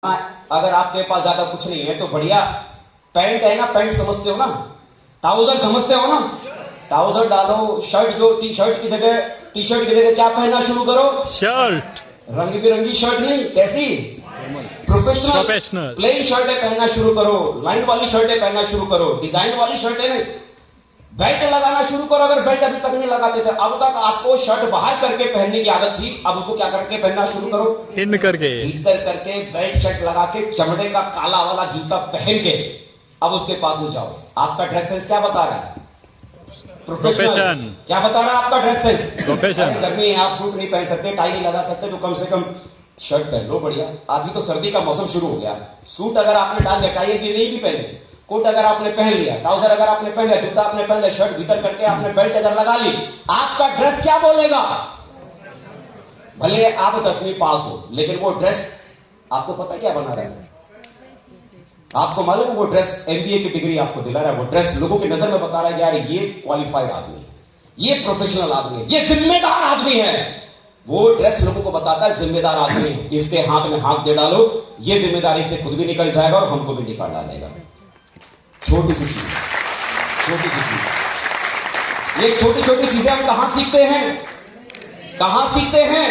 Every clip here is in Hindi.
अगर आपके पास ज्यादा कुछ नहीं है तो बढ़िया पैंट है ना, पैंट समझते हो ना, ट्राउजर समझते हो ना, ट्राउजर डालो। शर्ट जो टी शर्ट की जगह क्या पहनना शुरू करो? शर्ट। रंग बिरंगी शर्ट नहीं, कैसी? प्रोफेशनल प्लेन शर्टें पहनना शुरू करो, लाइन वाली शर्टें पहनना शुरू करो, डिजाइन वाली शर्टें नहीं। बेल्ट लगाना शुरू करो। अगर बेल्ट अभी तक नहीं लगाते थे, अब तक आपको शर्ट बाहर करके पहनने की आदत थी, अब उसको क्या करके पहनना शुरू करो? इन करके, भीतर करके, बेल्ट शर्ट लगा के, चमड़े का काला वाला जूता पहन के अब उसके पास में जाओ। आपका ड्रेस सेंस क्या बता रहा है? प्रोफेशन। क्या बता रहा है आपका ड्रेस सेंस? प्रोफेशन। गर्मी है, आप सूट नहीं पहन सकते, टाई नहीं लगा सकते, तो कम से कम शर्ट पहन लो बढ़िया। अभी तो सर्दी का मौसम शुरू हो गया, सूट अगर आपने डाल दिया, टाई भी नहीं भी पहने, कोट अगर आपने पहन लिया, ट्राउजर अगर आपने पहन लिया, जूता आपने पहन लिया, शर्ट भीतर करके आपने बेल्ट अगर लगा ली, आपका ड्रेस क्या बोलेगा? भले आप 10वीं पास हो, लेकिन वो ड्रेस आपको पता क्या बना रहा है? आपको मालूम है वो ड्रेस एमबीए की डिग्री आपको दिला रहा है। वो ड्रेस लोगों की नजर में बता रहा है यार ये क्वालिफाइड आदमी है, ये प्रोफेशनल आदमी है, ये जिम्मेदार आदमी है। वो ड्रेस लोगों को बताता है जिम्मेदार आदमी है, इसके हाथ में हाथ दे डालो, ये जिम्मेदारी से खुद भी निकल जाएगा और हमको भी निकाल डालेगा। छोटी सी चीज, छोटी सी चीज, ये छोटी छोटी चीजें हम कहां सीखते हैं? कहां सीखते हैं?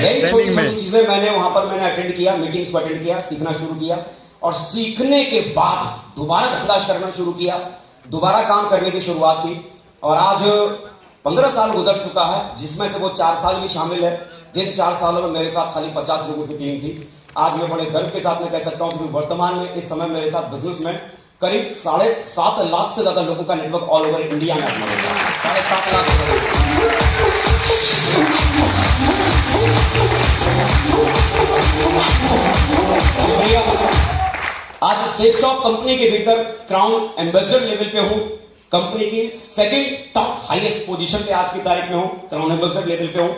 यही छोटी छोटी चीजें मैंने अटेंड किया, मीटिंग्स को अटेंड किया, सीखना शुरू किया, और सीखने के बाद दोबारा धंधा करना शुरू किया, दोबारा काम करने की शुरुआत की। और आज 15 साल गुजर चुका है, जिसमें से वो 4 साल भी शामिल है, जिन 4 सालों में मेरे साथ खाली 50 लोगों की टीम थी। आज मैं बड़े गर्व के साथ में कह सकता हूं कि वर्तमान में इस समय मेरे साथ बिजनेस में करीब 7.5 लाख से ज्यादा लोगों का नेटवर्क ऑल ओवर इंडिया में अपना होगा। 7.5 लाख। आज सेफ शॉप कंपनी के भीतर क्राउन एम्बेसडर लेवल पे हूं, कंपनी की सेकंड टॉप हाईएस्ट पोजीशन पे आज की तारीख में हूं, क्राउन एम्बेसडर लेवल पे हूं।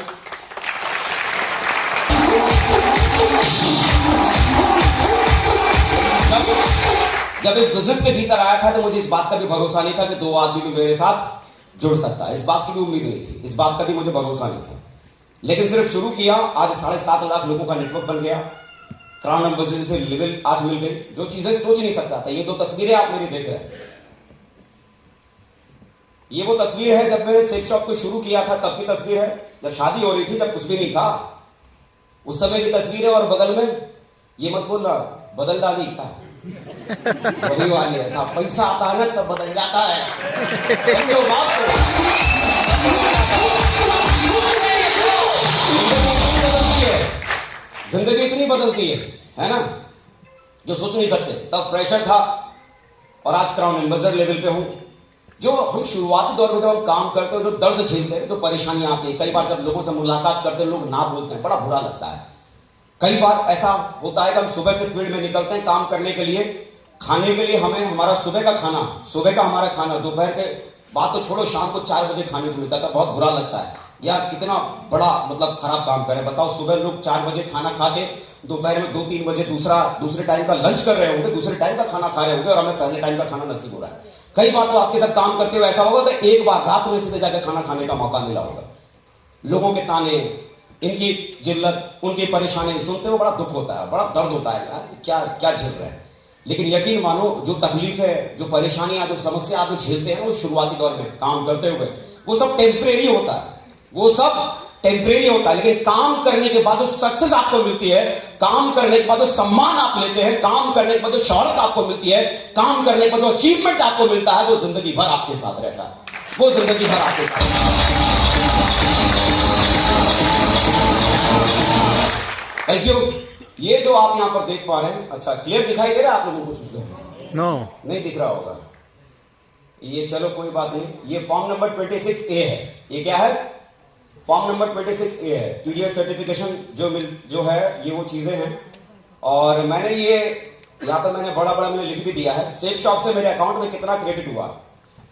जब इस बिजनेस के भीतर आया था तो मुझे इस बात का भी भरोसा नहीं था कि 2 आदमी भी मेरे साथ जुड़ सकता है, इस बात की भी उम्मीद नहीं थी, इस बात का भी मुझे भरोसा नहीं था। लेकिन सिर्फ शुरू किया, आज 7.5 लाख लोगों का नेटवर्क बन गया, क्राउन एम्बेसडर से लेवल आज मिल गई, जो चीजें सोच नहीं सकता था। ये 2 तस्वीरें आप मेरी देख रहे हैं, ये वो तस्वीर है जब मैंने सेफ शॉप को शुरू किया था, तब की तस्वीर है। जब शादी हो रही थी, जब कुछ भी नहीं था, उस समय की तस्वीर है। और बगल में ये मत बोलना बदल डाली क्या वही वाले, ऐसा पैसा आता है ना सब बदल जाता है। जिंदगी इतनी बदलती है ना, जो सोच नहीं सकते। तब फ्रेशर था और आज क्राउन एम्बेसडर लेवल पे हूं। जो हम शुरुआती दौर में जब हम काम करते हैं, जो दर्द झेलते हैं, जो परेशानियां आती है, कई बार जब लोगों से मुलाकात करते हैं, लोग ना बोलते हैं, बड़ा बुरा लगता है। कई बार ऐसा होता है कि हम सुबह से फील्ड में निकलते हैं काम करने के लिए, खाने के लिए हमें हमारा सुबह का हमारा खाना, दोपहर के बात तो छोड़ो, शाम को 4 बजे खाने को मिलता था। बहुत बुरा लगता है यार, कितना बड़ा मतलब खराब काम करें। बताओ, सुबह लोग 4 बजे खाना खा के दोपहर में 2-3 बजे दूसरे टाइम का लंच कर रहे होंगे, दूसरे टाइम का खाना खा रहे होंगे, और हमें पहले टाइम का खाना नसीब हो रहा है। कई बार तो आपके साथ काम करते हुए ऐसा होगा कि एक बार रात में सीधे जाकर खाना खाने का मौका मिला होगा। लोगों के ताने, इनकी जिल्लत, उनकी परेशानी सुनते हुए बड़ा दुख होता है, बड़ा दर्द होता है यार, क्या क्या झेल रहे हैं। लेकिन यकीन मानो, जो तकलीफ है, जो परेशानियां, जो समस्या आप जो झेलते हैं ना, वो शुरुआती दौर में काम करते हुए, वो सब टेम्परेरी होता है, वो सब टेम्परेरी होता है। लेकिन काम करने के बाद जो सक्सेस आपको मिलती है, काम करने के बाद जो सम्मान आप लेते हैं, काम करने के बाद जो शौहरत आपको मिलती है, काम करने के बाद जो अचीवमेंट आपको मिलता है, वो जिंदगी भर आपके साथ रहता है, वो जिंदगी भर आपके साथ। Thank you. ये जो आप यहां पर देख पा रहे हैं, अच्छा क्लियर दिखाई दे रहा है आप लोगों को? कुछ नो नहीं दिख रहा होगा ये, चलो कोई बात नहीं। ये फॉर्म नंबर 26A है। ये क्या है? फॉर्म नंबर 26A है। पीडीएफ सर्टिफिकेशन जो है, ये वो चीजें हैं। और मैंने ये यहां पर मैंने लिख भी दिया है, सेफ शॉप से मेरे अकाउंट में कितना क्रेडिट हुआ।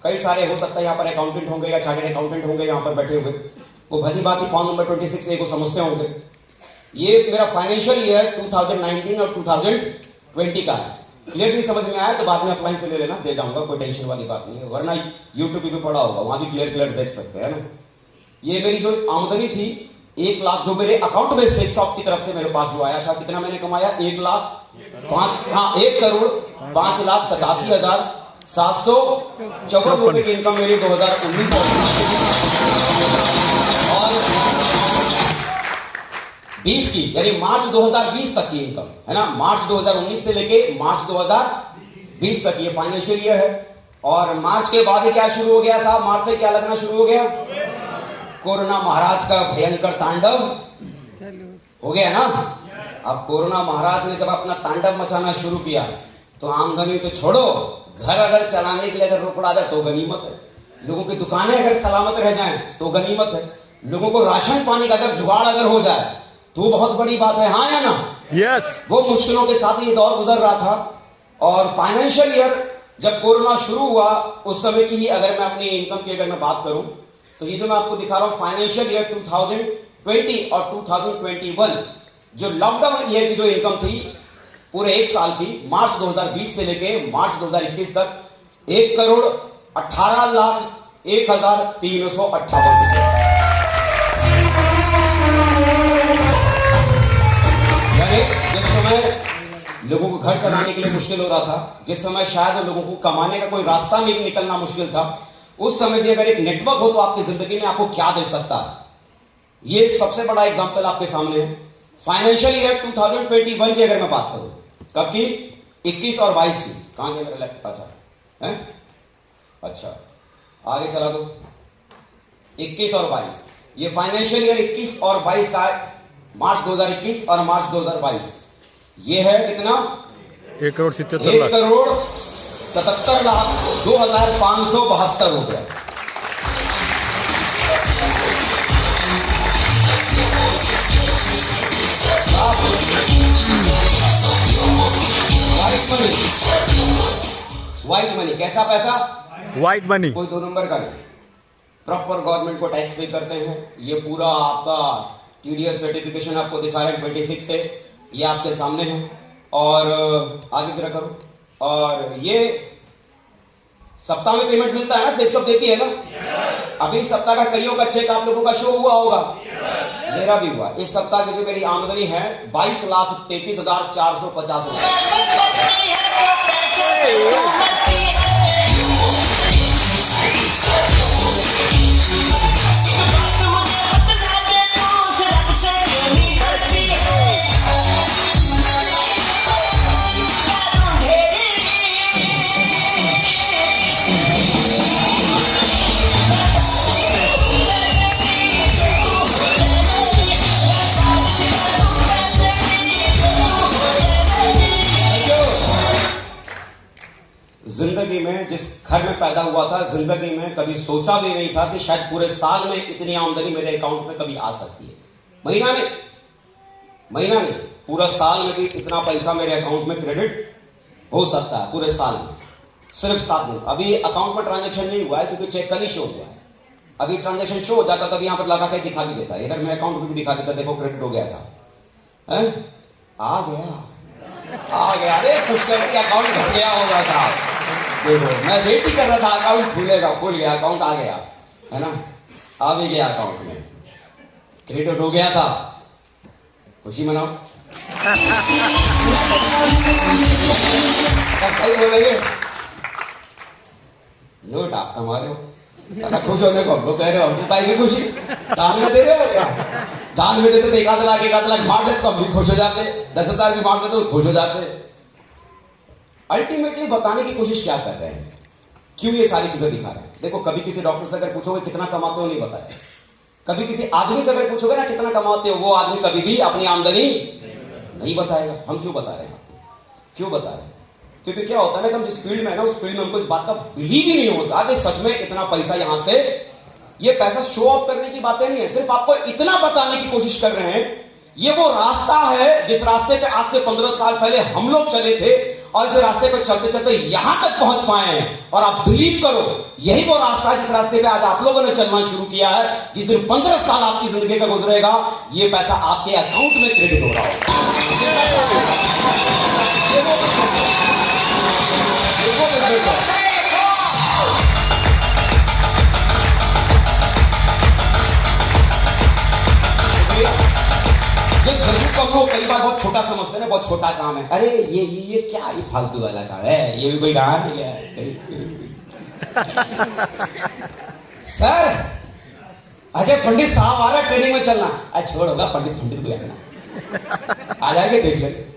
कई सारे हो सकता है यहाँ पर अकाउंटेंट होंगे या चार्टर्ड अकाउंटेंट होंगे यहाँ पर बैठे हुए, वो भली बात ही फॉर्म नंबर 26A को समझते होंगे। ये मेरा फाइनेंशियल ईयर 2019 और 2020 का है। क्लियर नहीं समझ में आया तो बाद में अप्लाई से ले लेना, दे जाऊंगा, कोई टेंशन वाली बात नहीं है। वरना यूट्यूब पे भी पड़ा होगा, वहां भी क्लियर देख सकते हैं ना। ये मेरी जो आमदनी थी 1,00,000 जो मेरे अकाउंट में सेफ शॉप की तरफ से मेरे पास जो आया था, कितना मैंने कमाया? 1,05,87,754 रुपए की इनकम मेरी 2019 और 20 की, यानी मार्च 2020 तक की इनकम है ना। मार्च 2019 से लेके मार्च 2020 तक ये फाइनेंशियल ईयर है। और मार्च के बाद क्या शुरू हो गया साहब? मार्च से क्या लगना शुरू हो गया? कोरोना महाराज का भयंकर तांडव हो गया ना। अब कोरोना महाराज ने जब अपना तांडव मचाना शुरू किया तो आमदनी तो छोड़ो, घर अगर चलाने के लिए अगर रोकड़ा आ जाए तो गनीमत है, लोगों की दुकानें अगर सलामत रह जाएं तो गनीमत है, लोगों को राशन पानी का अगर जुगाड़ अगर हो जाए तो बहुत बड़ी बात है, हाँ या ना? यस। वो मुश्किलों के साथ ये दौर गुजर रहा था। और फाइनेंशियल ईयर जब कोरोना शुरू हुआ उस समय की ही अगर मैं अपनी इनकम की अगर मैं बात करूं तो ये जो मैं आपको दिखा रहा हूं फाइनेंशियल ईयर 2020 और 2021 जो लॉकडाउन ईयर की जो इनकम थी पूरे एक साल की, मार्च 2020 से लेके मार्च 2021 तक 1,18,01,358 रुपए। जिस समय लोगों को घर चलाने के लिए मुश्किल हो रहा था, जिस समय शायद लोगों को कमाने का कोई रास्ता नहीं निकलना मुश्किल था, उस समय भी अगर एक नेटवर्क हो तो आपकी जिंदगी में आपको क्या दे सकता है, ये सबसे बड़ा एग्जांपल आपके सामने है। फाइनेंशियल ईयर 2021 की अगर मैं बात करूं, कब की? 21 और 22 की। कहां गया मेरा लैपटॉप? अच्छा है, अच्छा आगे चला दो। 21 और 22 ये फाइनेंशियल ईयर 21 और 22 का मार्च 2021 और मार्च 2022 ये है कितना? 1,77,02,572 रुपए। White money. कैसा पैसा? White money. कोई दो नंबर का नहीं, प्रॉपर गवर्नमेंट को टैक्स पे करते हैं। ये पूरा आपका टीडीएस सर्टिफिकेशन आपको दिखा रहे हैं 26 से, ये आपके सामने है। और आगे जरा करो। और ये सप्ताह में पेमेंट मिलता है ना, सेफ शॉप देती है ना। अभी सप्ताह का कईयों का चेक आप लोगों का शो हुआ होगा, मेरा भी हुआ। इस सप्ताह की जो मेरी आमदनी है 22,33,450 रुपए। जिंदगी में जिस घर में पैदा हुआ था, जिंदगी में कभी सोचा भी नहीं था कि शायद पूरे साल में इतनी आमदनी मेरे अकाउंट में कभी आ सकती है। महीना नहीं, पूरा साल में भी इतना पैसा मेरे अकाउंट में क्रेडिट हो सकता है पूरे साल में, सिर्फ 7 दिन। अभी अकाउंट में ट्रांजेक्शन नहीं हुआ है क्योंकि चेक कल ही शो हुआ है। अभी ट्रांजेक्शन शो हो जाता तब यहां पर लगा के दिखा भी देता है, इधर मेरे अकाउंट में भी दिखा देता, देखो क्रेडिट हो गया साहब। आ गया। अरे खुश करके अकाउंट भर गया होगा साहब। देखो मैं वेट ही कर रहा था अकाउंट खुलेगा, खुल गया, अकाउंट आ गया है ना, आ भी गया अकाउंट में, क्रेडिट हो गया साहब। खुशी मनाओ। कल बोलेंगे नोट आप हमारे हो, खुश होने को हमको कह रहे हो, हमको पाएंगे खुशी। दान में दे रहे हो क्या? दान में देते तो 1 लाख बांट देते तो हम भी खुश हो जाते, 10,000 भी बांट देते तो खुश हो जाते। अल्टीमेटली बताने की कोशिश क्या कर रहे हैं, क्यों ये सारी चीजें दिखा रहे हैं? देखो कभी किसी डॉक्टर से अगर पूछोगे कितना कमाते हो, नहीं बताया। कभी किसी आदमी से अगर पूछोगे ना कितना कमाते हो, वो आदमी कभी भी अपनी आमदनी नहीं बताएगा। हम क्यों बता रहे हैं? क्यों बता रहे हैं? क्योंकि क्या होता है ना, हम जिस फील्ड में है ना उस फील्ड में हमको इस बात का बिलीव ही नहीं होता कि सच में इतना पैसा यहां से, ये पैसा शो ऑफ करने की बातें नहीं है, सिर्फ आपको इतना बताने की कोशिश कर रहे हैं ये वो रास्ता है जिस रास्ते पे आज से 15 साल पहले हम लोग चले थे और इस रास्ते पे चलते चलते यहां तक पहुंच पाए हैं। और आप बिलीव करो यही वो रास्ता है जिस रास्ते पे आज आप लोगों ने चलना शुरू किया है। जिस दिन 15 साल आपकी जिंदगी का गुजरेगा ये पैसा आपके अकाउंट में क्रेडिट हो रहा होगा। छोटा समझते हैं, बहुत छोटा काम है, अरे ये क्या, ये फालतू वाला काम है, ये भी कोई काम नहीं है। सर अजय पंडित साहब आ रहा, ट्रेनिंग में चलना। छोड़, होगा पंडित को आना, आ जाएंगे, देख लेंगे।